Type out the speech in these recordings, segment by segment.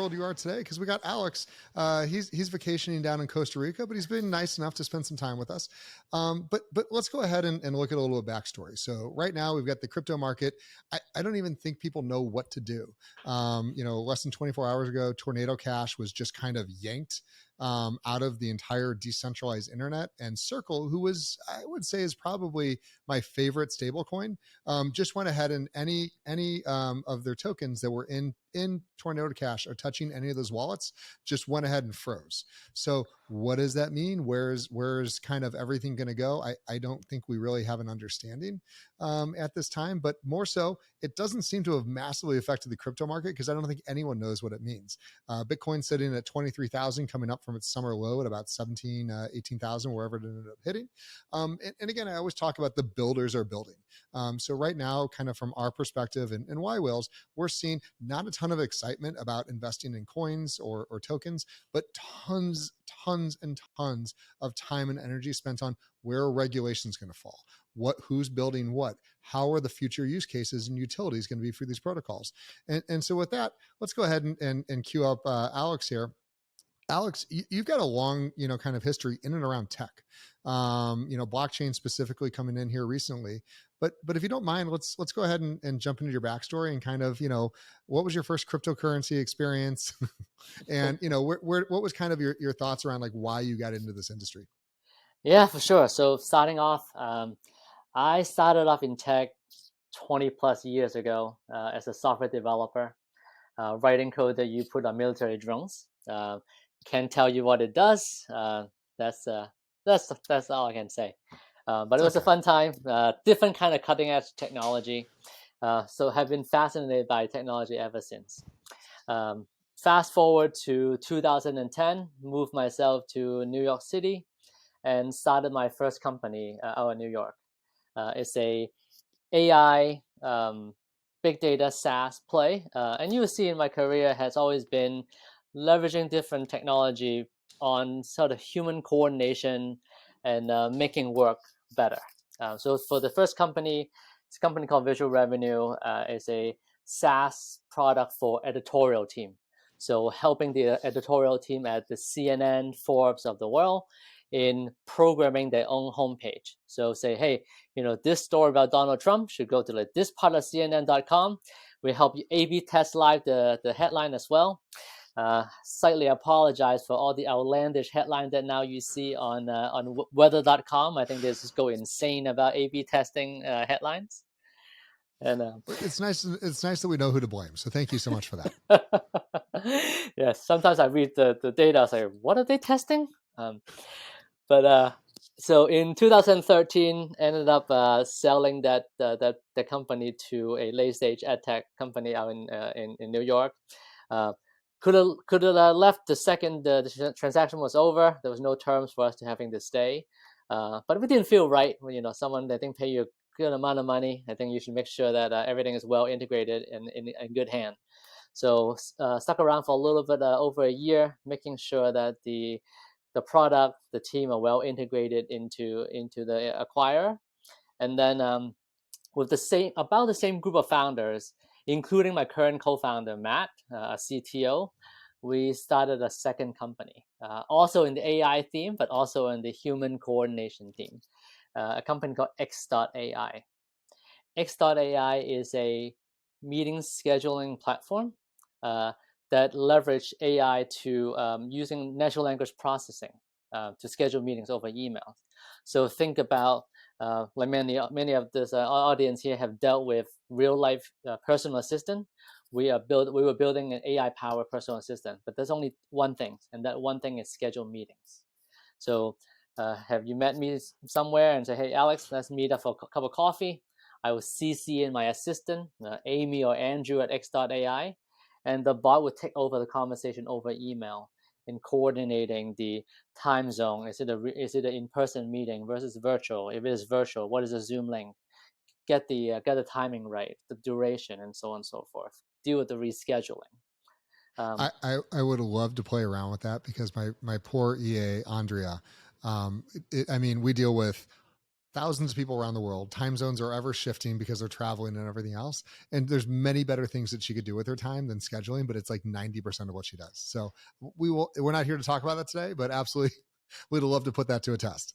world you are today, because we got Alex. He's vacationing down in Costa Rica, but he's been nice enough to spend some time with us. But let's go ahead and look at a little bit of backstory. So right now we've got the crypto market. I don't even think people know what to do. Less than 24 hours ago, Tornado Cash was just kind of yanked out of the entire decentralized internet, and Circle, who I would say is probably my favorite stablecoin, just went ahead and any of their tokens that were in Tornado Cash or touching any of those wallets just went ahead and froze. So what does that mean? Where's kind of everything going to go? I don't think we really have an understanding at this time, but more so, it doesn't seem to have massively affected the crypto market because I don't think anyone knows what it means. Bitcoin sitting at 23,000, coming up from its summer low at about 18,000, wherever it ended up hitting. And again, I always talk about the builders are building. So right now, kind of from our perspective and yWhales, we're seeing not a ton of excitement about investing in coins or tokens, but tons and tons of time and energy spent on where regulations going to fall, who's building what, how are the future use cases and utilities going to be for these protocols. And so with that, let's go ahead and queue up Alex here. Alex, you've got a long, kind of history in and around tech, blockchain specifically coming in here recently. But if you don't mind, let's go ahead and jump into your backstory and kind of, what was your first cryptocurrency experience, and what was kind of your thoughts around like why you got into this industry? Yeah, for sure. So starting off, I started off in tech 20 plus years ago as a software developer, writing code that you put on military drones. Can't tell you what it does. That's all I can say. But it was a fun time. Different kind of cutting edge technology. So have been fascinated by technology ever since. Fast forward to 2010, moved myself to New York City, and started my first company out in New York. It's a AI big data SaaS play, and you will see in my career has always been leveraging different technology on sort of human coordination and making work better. So for the first company, it's a company called Visual Revenue. It's a SaaS product for editorial team. So helping the editorial team at the CNN, Forbes of the world in programming their own homepage. So say, hey, this story about Donald Trump should go to this part of CNN.com. We help you A/B test live the headline as well. Slightly apologize for all the outlandish headlines that now you see on weather.com. I think they just go insane about A/B testing headlines. And it's nice that we know who to blame. So thank you so much for that. Yes, sometimes I read the data, I say, what are they testing? So in 2013, ended up selling that company to a late stage ed tech company out in New York. Could have left the second the transaction was over. There was no terms for us to having to stay, but we didn't feel right. Someone I think pay you a good amount of money. I think you should make sure that everything is well integrated and in good hand. So stuck around for a little bit over a year, making sure that the product, the team are well integrated into the acquirer, and then with about the same group of founders, including my current co-founder Matt, a CTO, we started a second company, also in the AI theme, but also in the human coordination theme, a company called x.ai. X.ai is a meeting scheduling platform that leverage AI to using natural language processing to schedule meetings over email. So think about like many of this audience here have dealt with real life personal assistant. We were building an AI powered personal assistant, but there's only one thing, and that one thing is schedule meetings. So have you met me somewhere and say, hey Alex, let's meet up for a cup of coffee? I will CC in my assistant, Amy or Andrew at x.ai, and the bot would take over the conversation over email in coordinating the time zone. Is it an in-person meeting versus virtual? If it is virtual, what is the Zoom link? Get the timing right, the duration, and so on and so forth. Deal with the rescheduling. I would love to play around with that because my poor EA Andrea. We deal with thousands of people around the world. Time zones are ever shifting because they're traveling and everything else. And there's many better things that she could do with her time than scheduling, but it's like 90% of what she does. So we're not here to talk about that today, but absolutely we'd love to put that to a test.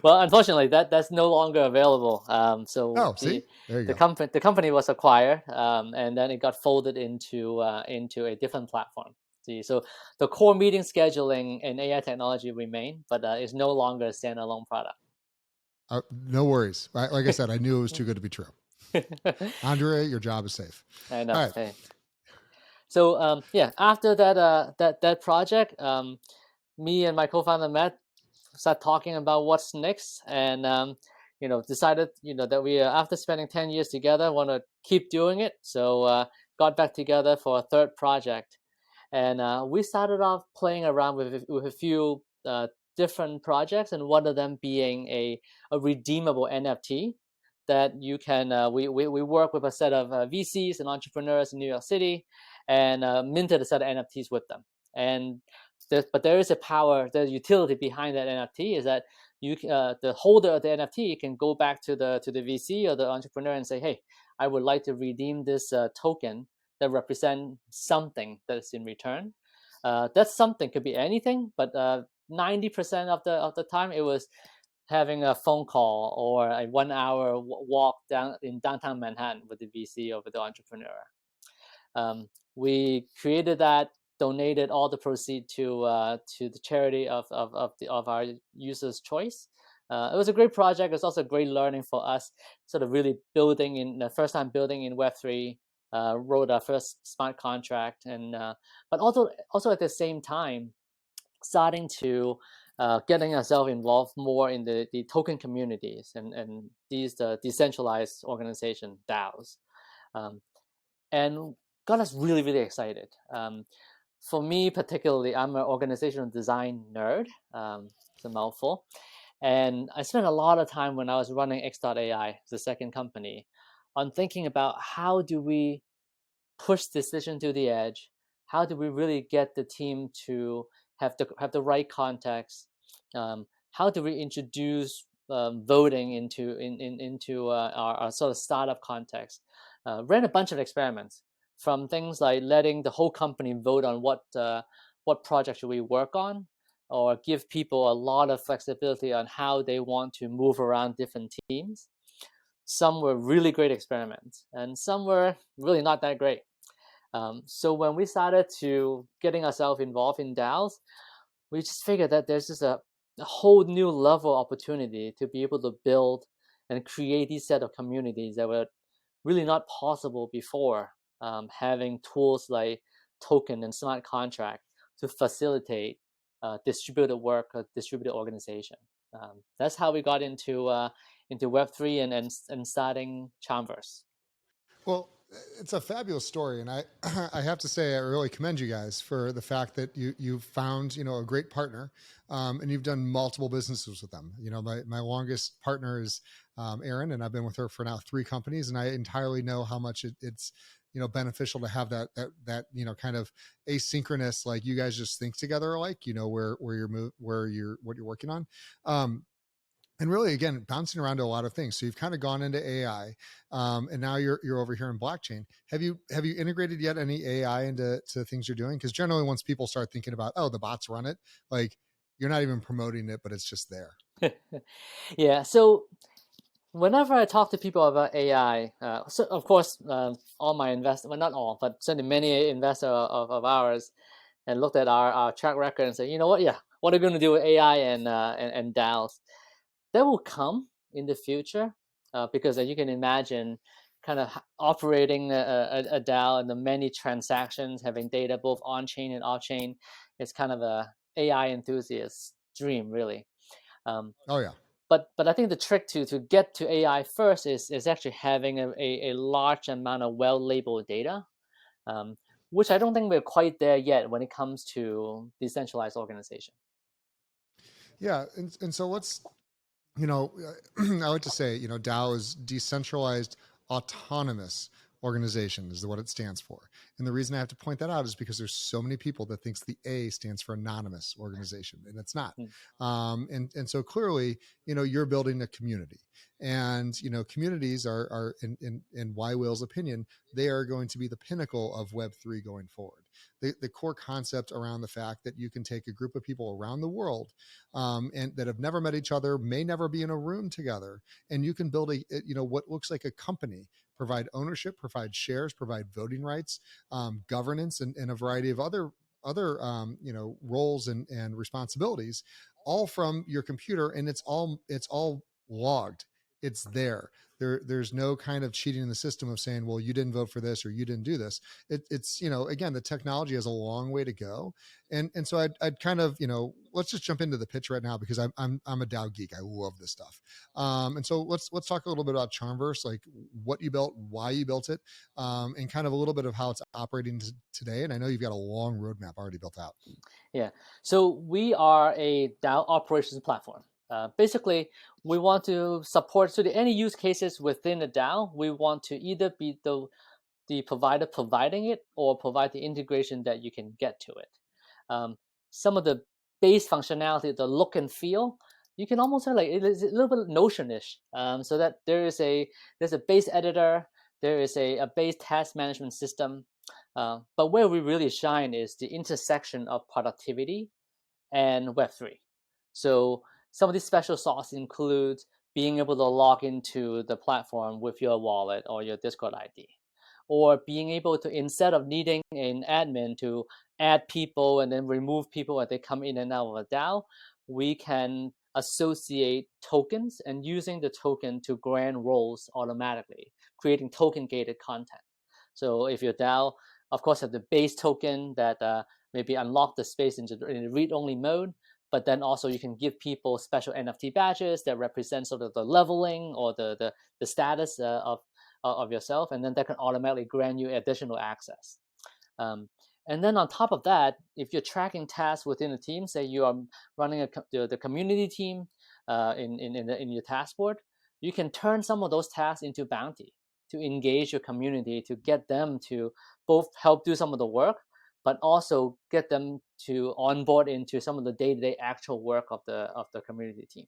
Well, unfortunately, that's no longer available. So See, there you the go. company was acquired, and then it got folded into a different platform. See, so the core meeting scheduling and AI technology remain, but it's no longer a standalone product. No worries. Like I said, I knew it was too good to be true. Andre, your job is safe. I know. All right. Hey. So yeah, after that project, me and my co-founder Matt start talking about what's next, and decided that we after spending 10 years together want to keep doing it. So got back together for a third project, and we started off playing around with a few different projects, and one of them being a redeemable NFT that you can we work with a set of VCs and entrepreneurs in New York City, and minted a set of NFTs with them. And but there is a power, the utility behind that NFT is that the holder of the NFT can go back to the VC or the entrepreneur and say, hey, I would like to redeem this token that represent something that's in return. That something could be anything, but 90% of the time it was having a phone call or a 1 hour walk down in downtown Manhattan with the VC or with the entrepreneur. We created that, donated all the proceeds to the charity of our users' choice. It was a great project. It's also a great learning for us, sort of really building in the first time building in Web3. Wrote our first smart contract, and but also at the same time starting to getting ourselves involved more in the token communities and these decentralized organization DAOs, and got us really, really excited. For me particularly, I'm an organizational design nerd. It's a mouthful. And I spent a lot of time when I was running x.ai, the second company, on thinking about how do we push decision to the edge? How do we really get the team to have the right context? How do we introduce voting into our sort of startup context? Ran a bunch of experiments, from things like letting the whole company vote on what project should we work on, or give people a lot of flexibility on how they want to move around different teams. Some were really great experiments, and some were really not that great. So when we started to getting ourselves involved in DAOs, we just figured that there's just a whole new level of opportunity to be able to build and create these set of communities that were really not possible before, having tools like token and smart contract to facilitate distributed work or distributed organization. That's how we got into Web3 and starting CharmVerse. Well, it's a fabulous story, and I I have to say I really commend you guys for the fact that you've found a great partner, and you've done multiple businesses with them. My longest partner is Erin, and I've been with her for now 3 companies, and I entirely know how much it's beneficial to have that kind of asynchronous, like you guys just think together, like where you're what you're working on. And really, again, bouncing around to a lot of things. So you've kind of gone into AI, and now you're over here in blockchain. Have you integrated yet any AI into things you're doing? Because generally, once people start thinking about, oh, the bots run it, like you're not even promoting it, but it's just there. Yeah. So whenever I talk to people about AI, so of course, all my investors, well, not all, but certainly many investors of ours, and looked at our track record and say, you know what, yeah, what are we going to do with AI and DAOs? That will come in the future, because as you can imagine, kind of operating a DAO and the many transactions, having data both on chain and off chain, is kind of a AI enthusiast's dream, really. Oh yeah. But I think the trick to get to AI first is actually having a large amount of well-labeled data, which I don't think we're quite there yet when it comes to decentralized organization. Yeah, and so let's I like to say DAO is decentralized autonomous organization is what it stands for. And the reason I have to point that out is because there's so many people that thinks the A stands for anonymous organization, and it's not. And so clearly, you're building a community, and communities are in yWhales' opinion, they are going to be the pinnacle of Web3 going forward. The core concept around the fact that you can take a group of people around the world, and that have never met each other, may never be in a room together, and you can build what looks like a company, provide ownership, provide shares, provide voting rights, governance, and a variety of other roles and responsibilities, all from your computer, and it's all logged. It's there. There's no kind of cheating in the system of saying, well, you didn't vote for this or you didn't do this. It's again, the technology has a long way to go, and so I'd kind of let's just jump into the pitch right now, because I'm a DAO geek. I love this stuff, and so let's talk a little bit about CharmVerse, like what you built, why you built it, and kind of a little bit of how it's operating today. And I know you've got a long roadmap already built out. Yeah. So we are a DAO operations platform. Basically, we want to support any use cases within the DAO. We want to either be the provider providing it, or provide the integration that you can get to it. Some of the base functionality, the look and feel, you can almost say like it's a little bit Notion-ish. So that there's a base editor, there is a base task management system. But where we really shine is the intersection of productivity and Web3. So some of these special sauce includes being able to log into the platform with your wallet or your Discord ID, or being able to, instead of needing an admin to add people and then remove people as they come in and out of a DAO, we can associate tokens and using the token to grant roles automatically, creating token gated content. So if your DAO, of course, have the base token that maybe unlock the space in read-only mode, but then also you can give people special NFT badges that represent sort of the leveling or the status of yourself, and then that can automatically grant you additional access. And then on top of that, if you're tracking tasks within the team, say you are running the community team in your task board, you can turn some of those tasks into bounty to engage your community, to get them to both help do some of the work, but also get them to onboard into some of the day-to-day actual work of the community team.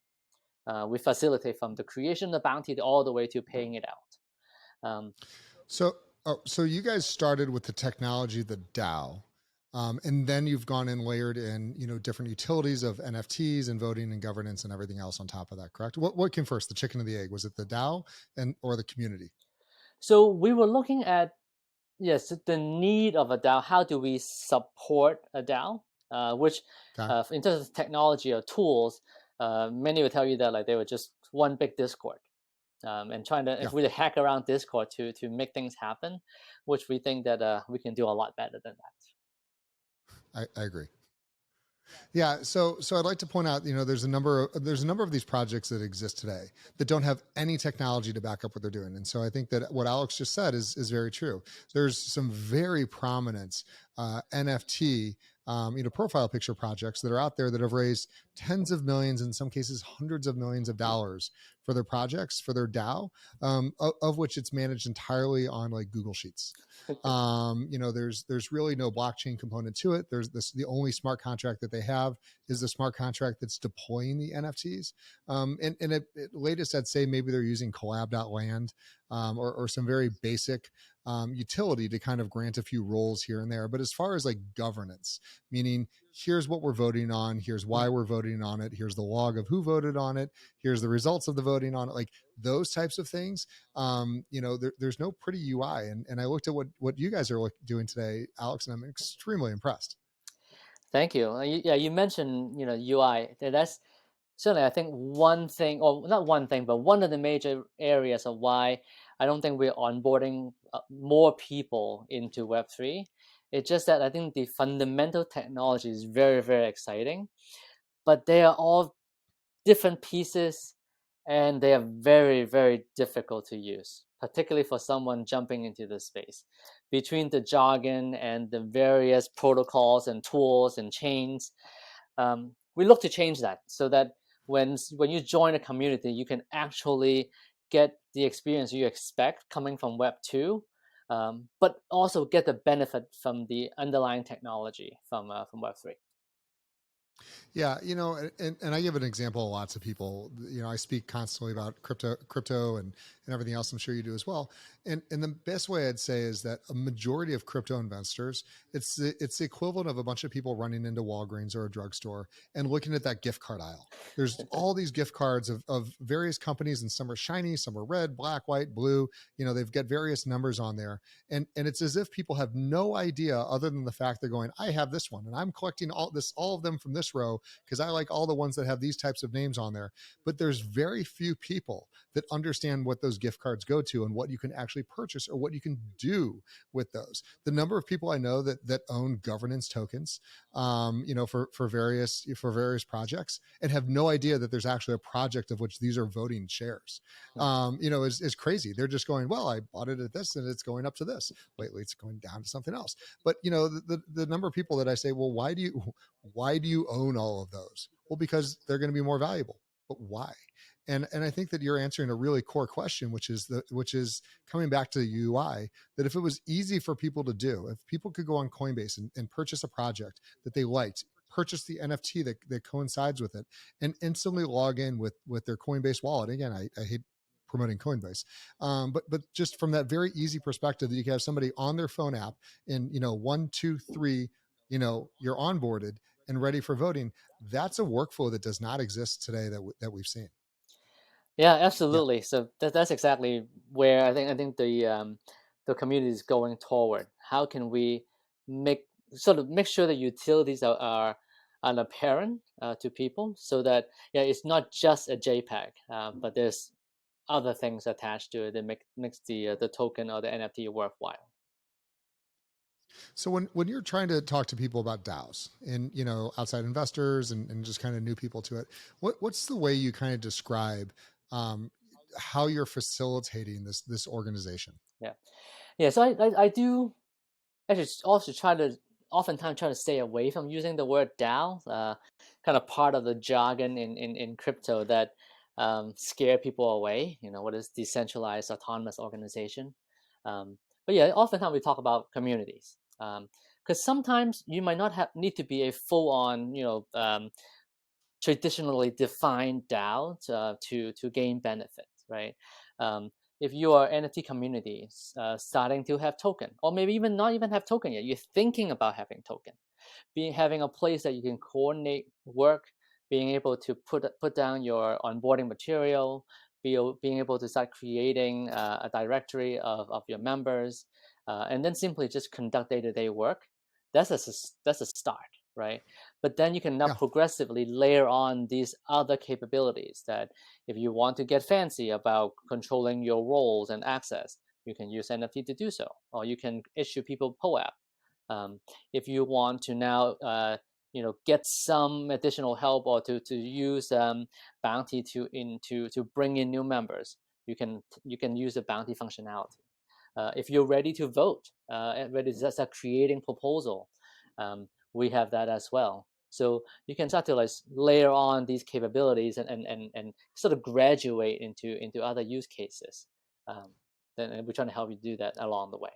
We facilitate from the creation of the bounty all the way to paying it out. So you guys started with the technology, the DAO, and then you've gone and layered in, different utilities of NFTs and voting and governance and everything else on top of that, correct? What came first, the chicken or the egg? Was it the DAO or the community? So we were looking at, yes, the need of a DAO. How do we support a DAO? Which, in terms of technology or tools, many would tell you that like they were just one big Discord. And trying to really hack around Discord to make things happen, which we think that we can do a lot better than that. I agree. Yeah, so I'd like to point out, there's a number of these projects that exist today that don't have any technology to back up what they're doing, and so I think that what Alex just said is very true. There's some very prominent NFT, profile picture projects that are out there that have raised tens of millions, in some cases hundreds of millions of dollars for their projects, for their DAO, of which it's managed entirely on like Google Sheets. There's really no blockchain component to it. The only smart contract that they have is the smart contract that's deploying the NFTs. And at latest, I'd say maybe they're using collab.land or some very basic utility to kind of grant a few roles here and there. But as far as like governance, meaning here's what we're voting on, here's why we're voting on it, here's the log of who voted on it, here's the results of the voting on it, like those types of things, there's no pretty UI. And I looked at what you guys are doing today, Alex, and I'm extremely impressed. Thank you. Yeah, you mentioned, UI. That's certainly, I think, one thing, or not one thing, but one of the major areas of why I don't think we're onboarding more people into Web3. It's just that I think the fundamental technology is very, very exciting, but they are all different pieces and they are very, very difficult to use, particularly for someone jumping into the space. Between the jargon and the various protocols and tools and chains, we look to change that so that when you join a community, you can actually get the experience you expect coming from Web 2, but also get the benefit from the underlying technology from Web3. Yeah, and I give an example to lots of people. I speak constantly about crypto and everything else. I'm sure you do as well. And the best way I'd say is that a majority of crypto investors, it's the equivalent of a bunch of people running into Walgreens or a drugstore and looking at that gift card aisle. There's all these gift cards of various companies, and some are shiny, some are red, black, white, blue. They've got various numbers on there, and it's as if people have no idea other than the fact they're going, I have this one, and I'm collecting all of them from this row because I like all the ones that have these types of names on there. But there's very few people that understand what those gift cards go to and what you can actually purchase or what you can do with those. The number of people I know that own governance tokens, for various projects, and have no idea that there's actually a project of which these are voting shares, is crazy. They're just going, well, I bought it at this and it's going up to this. Lately, it's going down to something else. But the number of people that I say, well, why do you own all of those? Well, because they're going to be more valuable. But why? And I think that you're answering a really core question, which is coming back to the UI, that if it was easy for people to do, if people could go on Coinbase and purchase a project that they liked, purchase the NFT that coincides with it, and instantly log in with their Coinbase wallet. Again, I hate promoting Coinbase, but just from that very easy perspective that you can have somebody on their phone app in 1, 2, 3, you're onboarded and ready for voting. That's a workflow that does not exist today that we've seen. Yeah, Yeah. absolutely. So that's exactly where I think the community is going toward. How can we make sure that utilities are apparent to people, so that it's not just a JPEG, but there's other things attached to it that makes the token or the NFT worthwhile. So when you're trying to talk to people about DAOs and outside investors and just kind of new people to it, what's the way you kind of describe how you're facilitating this organization? Yeah. So I do actually also oftentimes try to stay away from using the word DAO, kind of part of the jargon in crypto that scare people away. What is decentralized autonomous organization? But yeah, oftentimes we talk about communities, because sometimes you might not need to be a full on, traditionally defined DAO to gain benefits, right? Um, if you are NFT communities starting to have token, or maybe even not even have token yet, you're thinking about having token, having a place that you can coordinate work, being able to put down your onboarding material, being able to start creating a directory of your members, and then simply just conduct day-to-day work. That's a start, right? But then you can now Yeah. progressively layer on these other capabilities that if you want to get fancy about controlling your roles and access, you can use NFT to do so, or you can issue people POAP. If you want to now get some additional help, or to use bounty to bring in new members, you can use the bounty functionality. If you're ready to vote, and ready to start creating proposal, we have that as well. So you can start to layer on these capabilities and sort of graduate into other use cases. Then we're trying to help you do that along the way.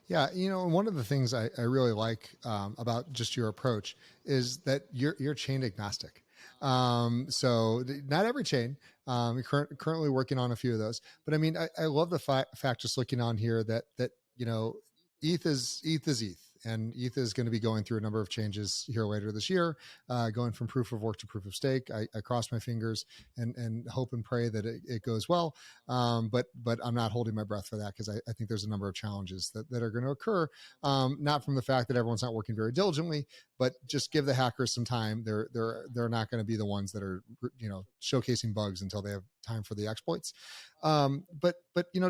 Yeah, one of the things I really like about just your approach is that you're chain agnostic. So not every chain. Currently working on a few of those, but I mean, I love the fact just looking on here that ETH is ETH, and ETH is going to be going through a number of changes here later this year, going from proof of work to proof of stake. I cross my fingers and hope and pray that it goes well. But I'm not holding my breath for that, because I think there's a number of challenges that are going to occur, not from the fact that everyone's not working very diligently, but just give the hackers some time. They're not going to be the ones that are showcasing bugs until they have time for the exploits. But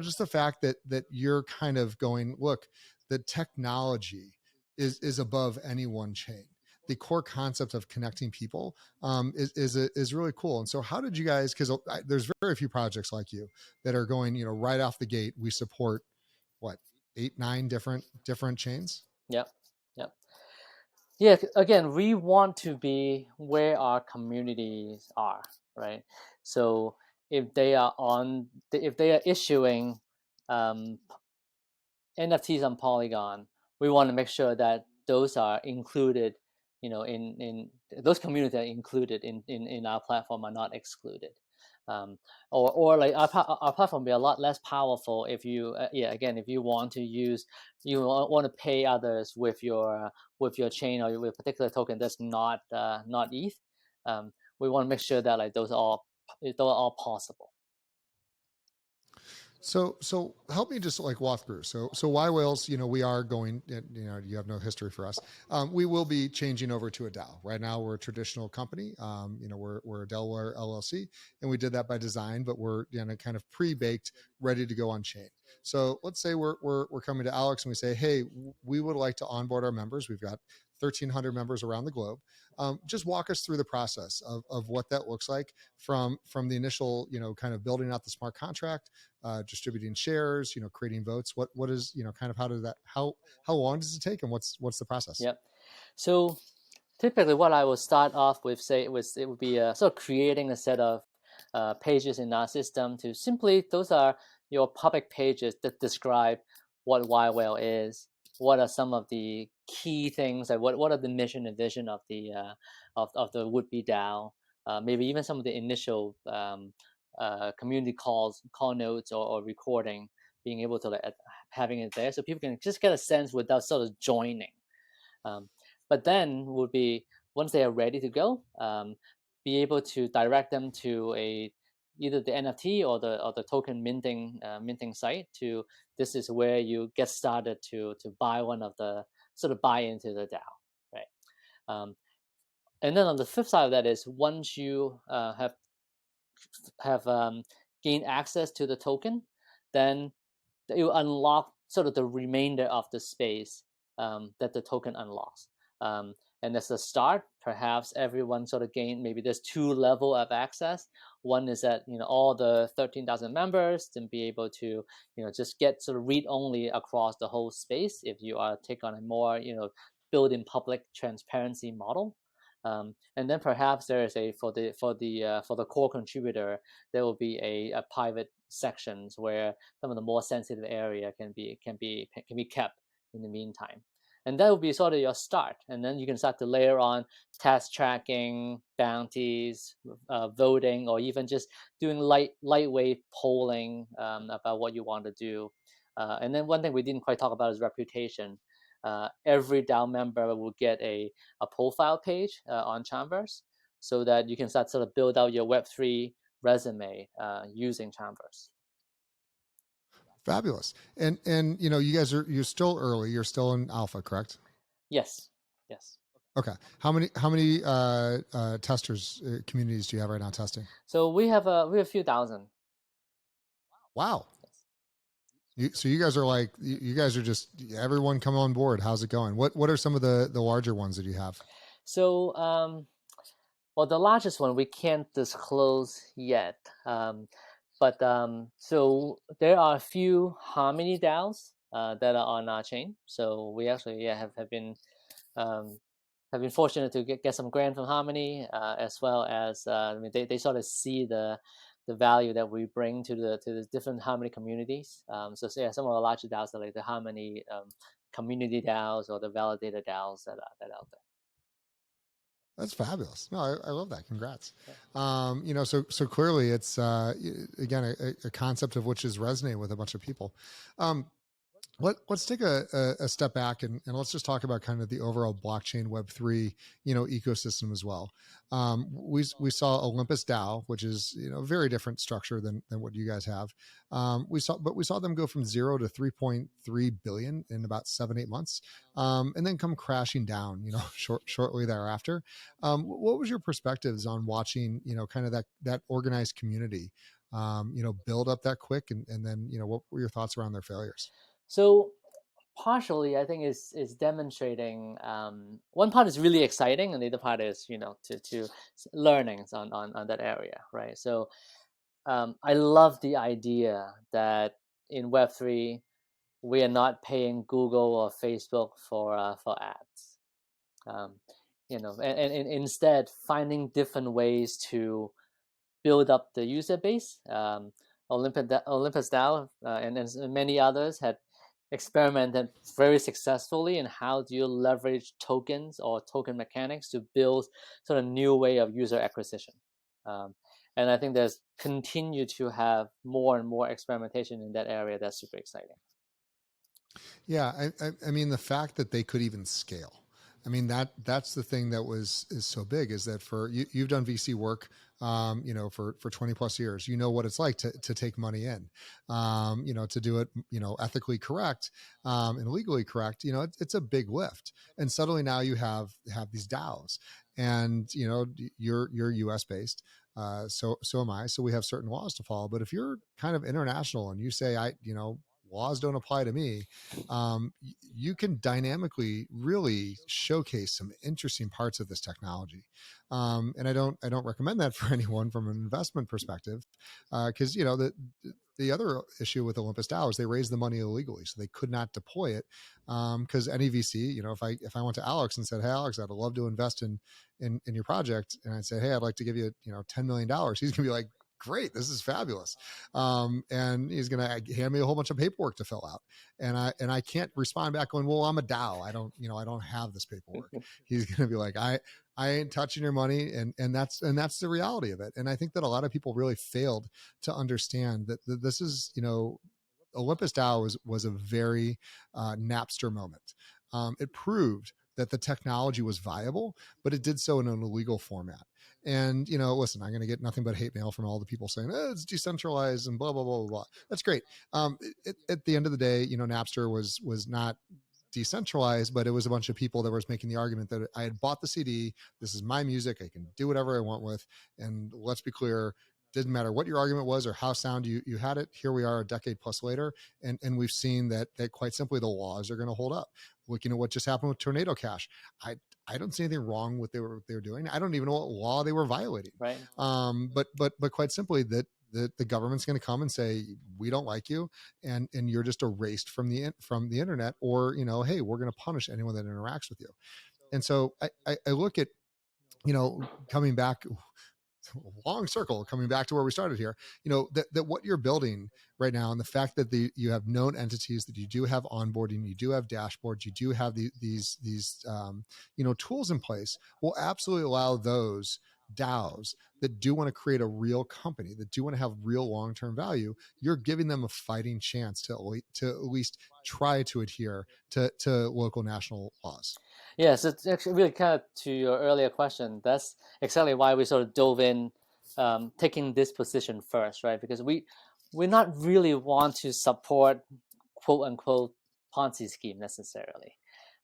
just the fact that you're kind of going, look, the technology is above any one chain. The core concept of connecting people is really cool. And so how did you guys, because there's very few projects like you that are going, right off the gate, we support what, 8, 9 different chains? Yep. Yep. Yeah. Again, we want to be where our communities are, right? So if they are issuing um, NFTs on Polygon, we want to make sure that those are included, in those communities are included in our platform, are not excluded. Or like our platform be a lot less powerful if you if you want to want to pay others with your chain or with a particular token that's not ETH. We want to make sure that like those are all possible. So help me just like walk through. So yWhales, we are going, you have no history for us. We will be changing over to a DAO. Right now we're a traditional company. We're a Delaware LLC, and we did that by design, but we're kind of pre-baked, ready to go on chain. So let's say we're coming to Alex and we say, hey, we would like to onboard our members. We've got 1,300 members around the globe. Just walk us through the process of what that looks like from the initial, kind of building out the smart contract, distributing shares, creating votes. What is, kind of how long does it take, and what's the process? Yep. So typically what I will start off with, it would be sort of creating a set of pages in our system to simply, those are your public pages that describe what yWhale is, what are some of the key things, like what are the mission and vision of the would-be DAO, maybe even some of the initial community call notes or recording, being able to having it there so people can just get a sense without sort of joining. But then would be, once they are ready to go, be able to direct them to either the NFT or the token minting site. To this is where you get started to buy one of the buy into the DAO, right? And then on the flip side of that is, once you have gained access to the token, then you unlock sort of the remainder of the space that the token unlocks. And as a start, perhaps everyone sort of gain, maybe there's 2 levels of access. One is that, all the 13,000 members then be able to, just get sort of read only across the whole space if you are take on a more, built-in public transparency model. And then perhaps there is for the core contributor, there will be a private sections where some of the more sensitive area can be kept in the meantime. And that will be sort of your start. And then you can start to layer on task tracking, bounties, voting, or even just doing lightweight polling about what you want to do. And then one thing we didn't quite talk about is reputation. Every DAO member will get a profile page on CharmVerse, so that you can start sort of build out your Web3 resume using CharmVerse. Fabulous. And you're still early. You're still in alpha, correct? Yes. Okay. How many testers communities do you have right now testing? So we have a few thousand. Wow. So you guys are like, you guys are just, everyone come on board. How's it going? What are some of the larger ones that you have? So well, the largest one we can't disclose yet. But so there are a few Harmony DAOs that are on our chain. So we actually have been fortunate to get some grant from Harmony, as well as they sort of see the value that we bring to the different Harmony communities. So yeah, some of the larger DAOs are like the Harmony community DAOs or the validated DAOs that are out there. That's fabulous. No, I love that. Congrats. So clearly it's, again, a concept of which is resonating with a bunch of people. Let's take a step back and let's just talk about kind of the overall blockchain Web3, ecosystem as well. We saw Olympus DAO, which is, a very different structure than what you guys have. We saw them go from 0 to 3.3 billion in about 7-8 months, and then come crashing down, shortly thereafter. What was your perspectives on watching, kind of that organized community, build up that quick, and then, what were your thoughts around their failures? So partially, I think is demonstrating. One part is really exciting, and the other part is to learnings on that area, right? So I love the idea that in Web3 we are not paying Google or Facebook for ads. And instead finding different ways to build up the user base. Olympus DAO and many others had experimented very successfully in how do you leverage tokens or token mechanics to build sort of new way of user acquisition. And I think there's continue to have more and more experimentation in that area. That's super exciting. Yeah, I mean the fact that they could even scale. I mean that's the thing that is so big, is that for you've done VC work, for 20 plus years. You know what it's like to take money in, to do it, ethically correct, and legally correct. It's a big lift, and suddenly now you have these DAOs, and you're US based. So am I. So we have certain laws to follow. But if you're kind of international and you say, laws don't apply to me, you can dynamically really showcase some interesting parts of this technology. And I don't recommend that for anyone from an investment perspective, because the other issue with Olympus DAO is they raised the money illegally, so they could not deploy it. Because any VC, if I went to Alex and said, "Hey, Alex, I'd love to invest in your project," and I'd say, "Hey, I'd like to give you $10 million," he's gonna be like, "Great, this is fabulous," and he's gonna hand me a whole bunch of paperwork to fill out, and I can't respond back going, "Well, I'm a DAO. I don't have this paperwork." He's gonna be like, "I ain't touching your money," and that's the reality of it. And I think that a lot of people really failed to understand that this is Olympus DAO was a very Napster moment. It proved that the technology was viable, but it did so in an illegal format. And listen, I'm going to get nothing but hate mail from all the people saying, it's decentralized and blah blah blah blah blah. That's great. At the end of the day, Napster was not decentralized, but it was a bunch of people that was making the argument that I had bought the CD. This is my music. I can do whatever I want with. And let's be clear, didn't matter what your argument was or how sound you had it. Here we are a decade plus later. And we've seen that quite simply the laws are going to hold up. Looking at what just happened with Tornado Cash. I don't see anything wrong with what they were doing. I don't even know what law they were violating. Right. But quite simply that the government's going to come and say, we don't like you, and you're just erased from the internet, or hey, we're going to punish anyone that interacts with you. And so I look at coming back, long circle, coming back to where we started here, that what you're building right now, and the fact that you have known entities, that you do have onboarding, you do have dashboards, you do have these tools in place, will absolutely allow those DAOs that do want to create a real company, that do want to have real long-term value. You're giving them a fighting chance to at least try to adhere to local national laws. Yes, it's actually really kind of to your earlier question. That's exactly why we sort of dove in, taking this position first, right? Because we not really want to support quote unquote Ponzi scheme necessarily.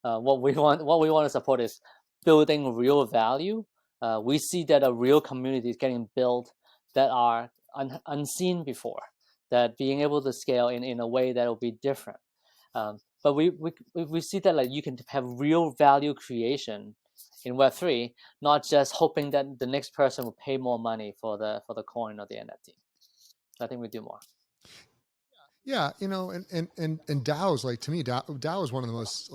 What we want to support is building real value. We see that a real community is getting built that are unseen before, that being able to scale in a way that will be different. But we see that like you can have real value creation in Web3, not just hoping that the next person will pay more money for the coin or the NFT. I think we do more. Yeah, and DAOs, like, to me, DAO is one of the most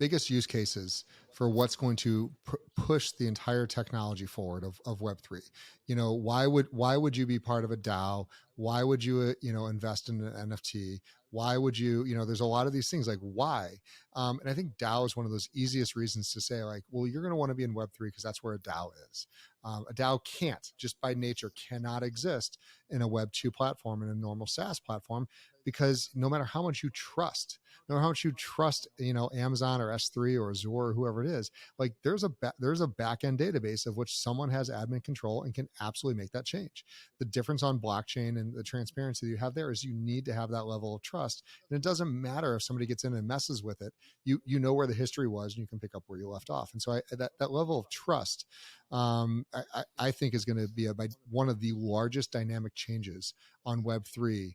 biggest use cases for what's going to push the entire technology forward of Web3. Why would you be part of a DAO? Why would you invest in an NFT? Why would you there's a lot of these things, like, why? And I think DAO is one of those easiest reasons to say, like, well, you're going to want to be in Web3 because that's where a DAO is. A DAO can't, just by nature, cannot exist in a Web2 platform, in a normal SaaS platform, because no matter how much you trust, Amazon or S3 or Azure or whoever it is, like, there's a back end database of which someone has admin control and can absolutely make that change. The difference on blockchain and the transparency that you have there is you need to have that level of trust. And it doesn't matter if somebody gets in and messes with it. You know where the history was, and you can pick up where you left off. And so that level of trust, I think, is going to be one of the largest dynamic changes on Web3,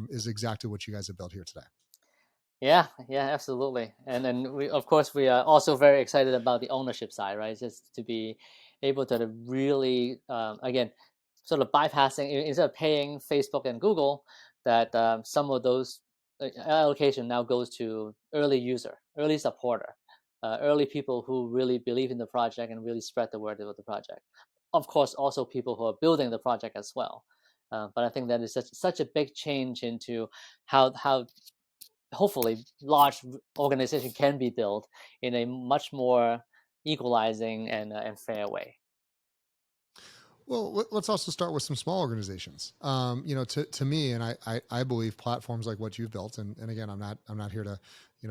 is exactly what you guys have built here today. Yeah, absolutely. And then we are also very excited about the ownership side, right? Just to be able to really, again, sort of bypassing, instead of paying Facebook and Google, that some of those allocation now goes to early user, early supporter, early people who really believe in the project and really spread the word about the project. Of course, also people who are building the project as well. But I think that is such a big change into how hopefully large organization can be built in a much more equalizing and fair way. Well, let's also start with some small organizations. To me, and I believe platforms like what you've built, and again, I'm not here to,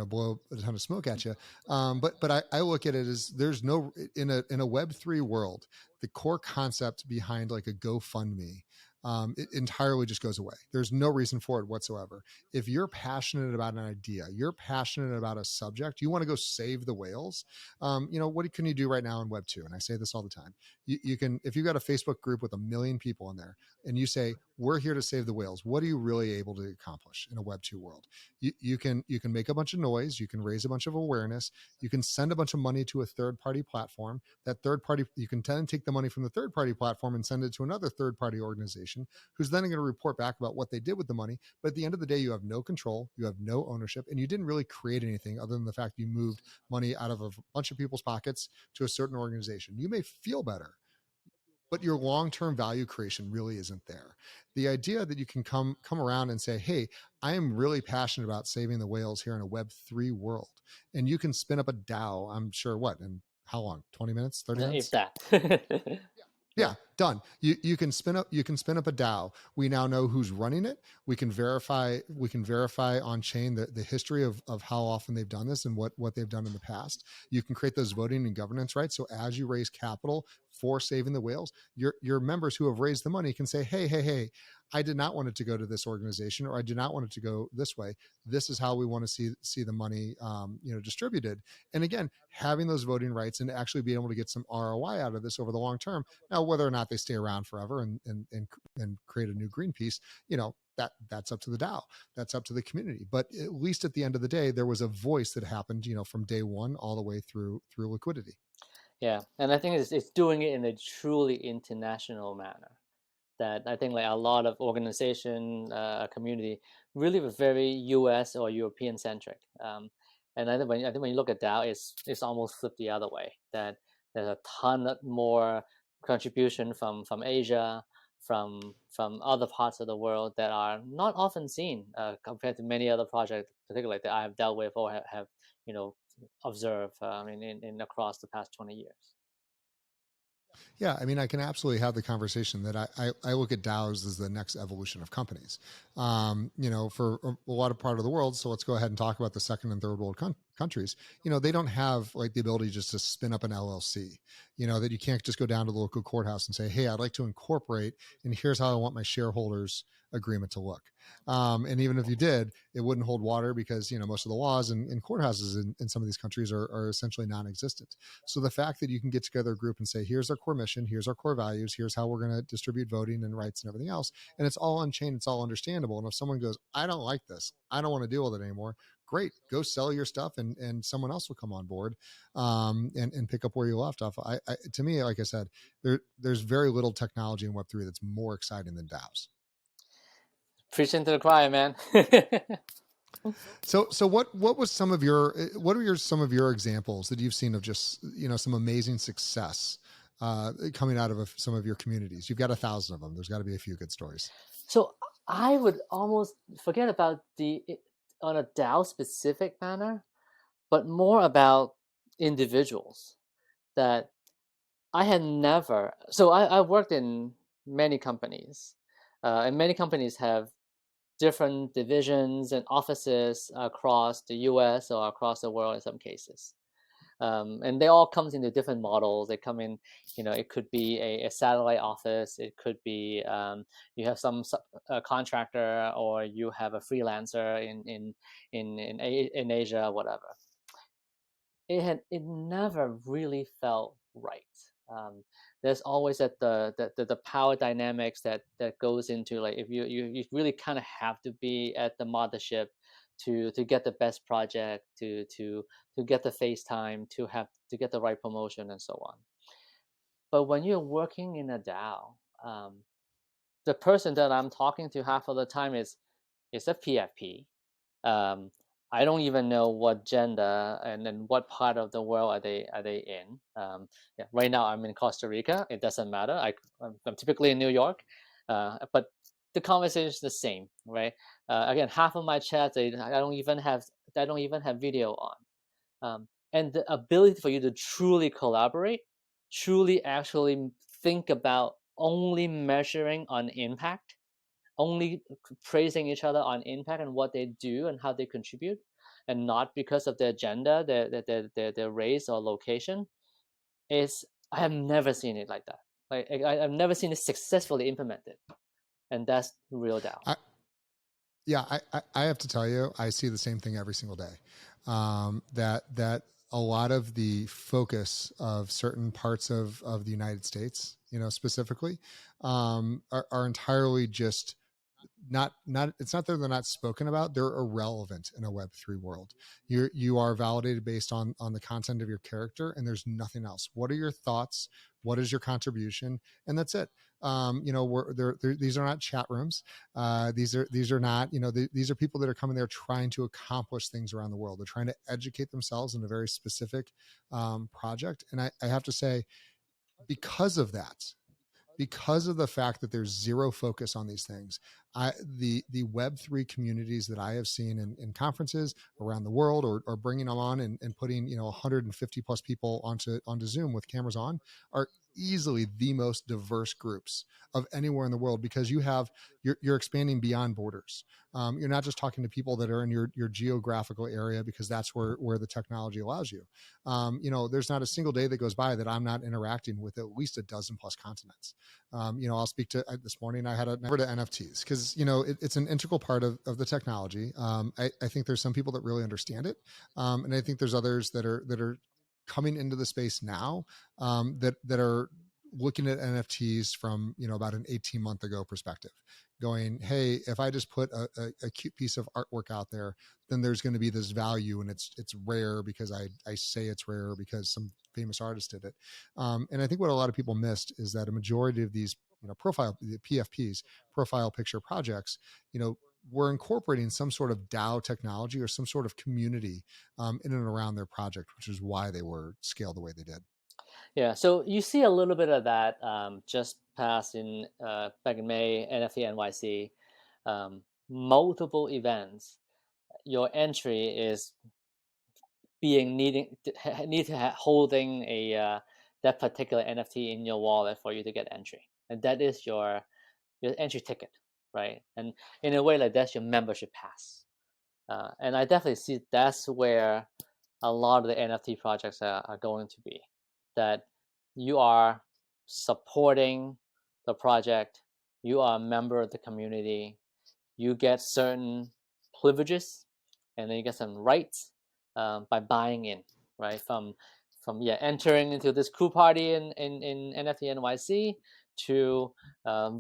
blow a ton of smoke at you. But I look at it as there's no in a Web3 world, the core concept behind like a GoFundMe, it entirely just goes away. There's no reason for it whatsoever. If you're passionate about an idea, you're passionate about a subject, you want to go save the whales. What can you do right now in Web2? And I say this all the time. You can, if you've got a Facebook group with 1 million people in there and you say, we're here to save the whales, what are you really able to accomplish in a Web2 world? You can make a bunch of noise, you can raise a bunch of awareness, you can send a bunch of money to a third-party platform. That third party, you can then take the money from the third-party platform and send it to another third-party organization who's then going to report back about what they did with the money. But at the end of the day, you have no control, you have no ownership, and you didn't really create anything other than the fact you moved money out of a bunch of people's pockets to a certain organization. You may feel better, but your long-term value creation really isn't there. The idea that you can come around and say, hey, I am really passionate about saving the whales here in a Web3 world. And you can spin up a DAO, I'm sure, in how long? 20 minutes, 30 minutes? If that. Yeah, done. You can spin up a DAO. We now know who's running it. We can verify on chain the history of how often they've done this and what they've done in the past. You can create those voting and governance rights. So as you raise capital for saving the whales, your members who have raised the money can say, hey, I did not want it to go to this organization, or I did not want it to go this way. This is how we want to see the money distributed. And again, having those voting rights and actually being able to get some ROI out of this over the long term. Now, whether or not they stay around forever and create a new Greenpeace, that's up to the DAO. That's up to the community. But at least at the end of the day, there was a voice that happened, from day one all the way through liquidity. Yeah, and I think it's doing it in a truly international manner. That I think like a lot of organization community really was very US or European centric. And I think when you look at DAO, it's almost flipped the other way. That there's a ton more contribution from Asia, from other parts of the world that are not often seen compared to many other projects, particularly that I have dealt with or have observed in across the past 20 years. Yeah, I mean, I can absolutely have the conversation that I look at DAOs as the next evolution of companies. For a lot of part of the world. So let's go ahead and talk about the second and third world countries. They don't have like the ability just to spin up an LLC. That you can't just go down to the local courthouse and say, hey, I'd like to incorporate, and here's how I want my shareholders agreement to look. And even if you did, it wouldn't hold water because most of the laws in courthouses in some of these countries are essentially non-existent. So the fact that you can get together a group and say, here's our core mission, here's our core values, here's how we're going to distribute voting and rights and everything else, and it's all unchained, it's all understandable. And if someone goes, I don't like this, I don't want to deal with it anymore, great, go sell your stuff and someone else will come on board and pick up where you left off. To me, like I said, there's very little technology in Web3 that's more exciting than DAOs. Preaching to the choir, man. So what was some of your some of your examples that you've seen of just some amazing success coming out of some of your communities? You've got 1,000 of them. There's got to be a few good stories. So I would almost forget about on a DAO specific manner, but more about individuals that I had never. So I worked in many companies, and many companies have different divisions and offices across the US or across the world in some cases. And they all comes into different models. They come in, it could be a satellite office. It could be you have some contractor, or you have a freelancer in Asia, whatever. It never really felt right. There's always the power dynamics that goes into, like, if you really kind of have to be at the mothership to get the best project, to get the FaceTime, to get the right promotion and so on. But when you're working in a DAO, the person that I'm talking to half of the time is a PFP. I don't even know what gender and then what part of the world are they in. Yeah, right now I'm in Costa Rica. It doesn't matter. I'm typically in New York, but the conversation is the same, right? Again, half of my chats I don't even have video on, and the ability for you to truly collaborate, truly actually think about only measuring on impact, only praising each other on impact and what they do and how they contribute, and not because of their gender, their race or location, is I have never seen it like that. Like I've never seen it successfully implemented, and that's real DAO. I have to tell you, I see the same thing every single day. That a lot of the focus of certain parts of the United States, specifically, are entirely just not it's not that they're not spoken about, they're irrelevant in a Web3 world. You are validated based on the content of your character, and there's nothing else. What are your thoughts? What is your contribution? And that's it. These are not chat rooms. These are not, these are people that are coming there trying to accomplish things around the world. They're trying to educate themselves in a very specific project. And I have to say, because of that, because of the fact that there's zero focus on these things, the Web3 communities that I have seen in conferences around the world, or bringing them on and putting 150 plus people onto Zoom with cameras on, are easily the most diverse groups of anywhere in the world, because you're expanding beyond borders. You're not just talking to people that are in your geographical area, because that's where the technology allows you. There's not a single day that goes by that I'm not interacting with at least a dozen plus continents. I'll speak to, this morning I had a number to NFTs, because it's an integral part of the technology. I think there's some people that really understand it, and I think there's others that are coming into the space now, that are looking at NFTs from about an 18-month ago perspective, going, hey, if I just put a cute piece of artwork out there, then there's going to be this value, and it's rare because I say it's rare because some famous artist did it. And I think what a lot of people missed is that a majority of these the PFPs, profile picture projects, we're incorporating some sort of DAO technology or some sort of community in and around their project, which is why they were scaled the way they did. Yeah, so you see a little bit of that just past in back in May, NFT NYC, multiple events. Your entry is holding a that particular NFT in your wallet for you to get entry, and that is your entry ticket, right? And in a way, like that's your membership pass. And I definitely see that's where a lot of the NFT projects are going to be. That you are supporting the project, you are a member of the community, you get certain privileges, and then you get some rights by buying in, right? From entering into this cool party in NFT NYC, to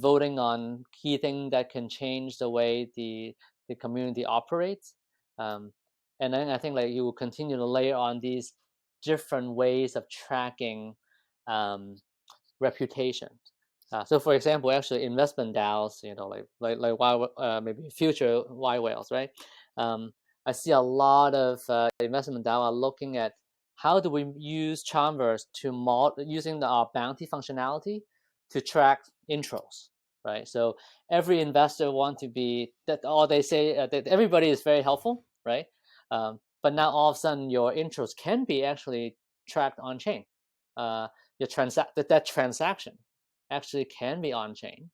voting on key things that can change the way the community operates. And then I think like you will continue to layer on these different ways of tracking reputation. So, for example, actually, investment DAOs, maybe future yWhales, right? I see a lot of investment DAO are looking at how do we use CharmVerse to using our bounty functionality to track intros, right? So every investor want to be that, or they say that everybody is very helpful, right? But now all of a sudden your intros can be actually tracked on chain. That transaction actually can be on chain,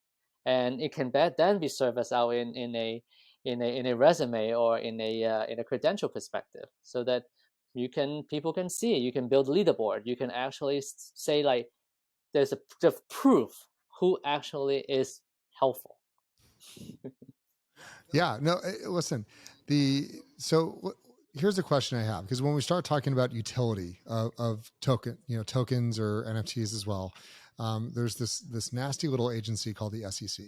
and it can then be surfaced out in a resume or in a credential perspective, so that people can see it. You can build leaderboard. You can actually say like there's a proof who actually is helpful. Yeah, no, listen, here's a question I have, because when we start talking about utility of tokens or NFTs as well, there's this nasty little agency called the SEC.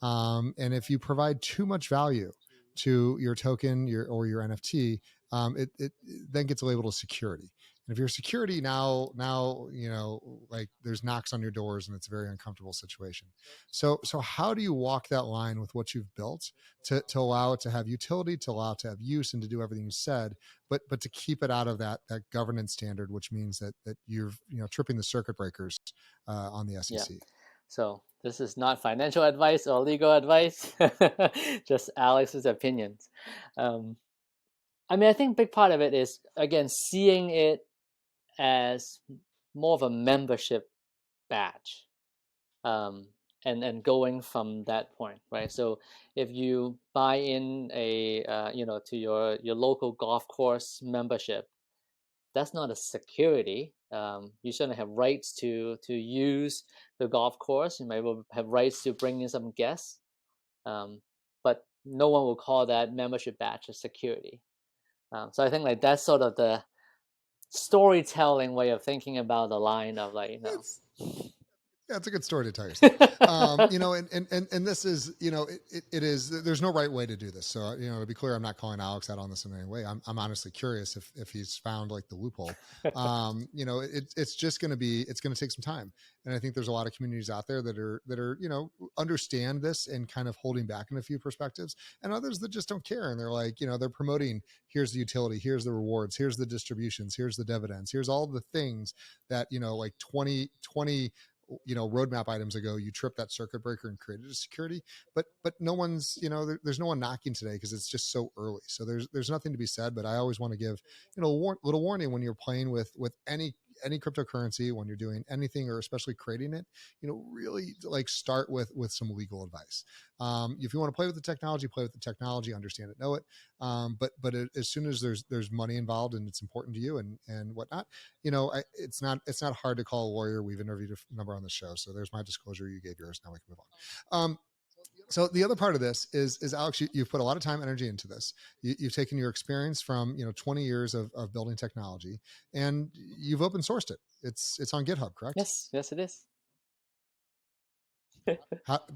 And if you provide too much value to your token or your NFT, it then gets labeled as security. And if you're security now, like there's knocks on your doors, and it's a very uncomfortable situation. So how do you walk that line with what you've built to allow it to have utility, to allow it to have use, and to do everything you said, but to keep it out of that governance standard, which means that you're tripping the circuit breakers on the SEC? Yeah. So this is not financial advice or legal advice, just Alex's opinions. I mean, I think a big part of it is, again, seeing it as more of a membership badge, and going from that point, right? So if you buy in to your local golf course membership, that's not a security. You certainly have rights to use the golf course. You might have rights to bring in some guests, but no one will call that membership badge a security. So I think like that's sort of the storytelling way of thinking about the line of Yeah, it's a good story to tell yourself. And this is, it is, there's no right way to do this. So, to be clear, I'm not calling Alex out on this in any way. I'm honestly curious if he's found like the loophole. It's just going to take some time. And I think there's a lot of communities out there that are, understand this and kind of holding back in a few perspectives, and others that just don't care. And they're like, they're promoting, here's the utility, here's the rewards, here's the distributions, here's the dividends, here's all the things that, like 20 roadmap items ago, you tripped that circuit breaker and created a security, but no one's, there's no one knocking today because it's just so early. So there's nothing to be said, but I always want to give, a little warning when you're playing with any cryptocurrency, when you're doing anything, or especially creating it, really like start with some legal advice. If you want to play with the technology, understand it, know it. But as soon as there's money involved and it's important to you and whatnot, it's not hard to call a lawyer. We've interviewed a number on the show, so there's my disclosure. You gave yours. Now we can move on. So the other part of this is Alex, you've put a lot of time, energy into this. You've taken your experience from 20 years of building technology, and you've open sourced it. It's on GitHub, correct? Yes, it is.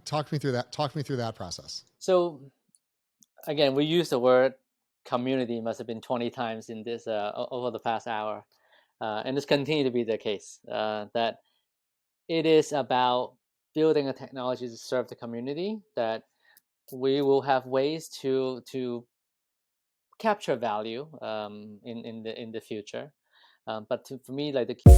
Talk me through that process. So again, we use the word community must have been 20 times in this over the past hour, and this continue to be the case, that it is about building a technology to serve the community, that we will have ways to capture value in the future, but for me, like the key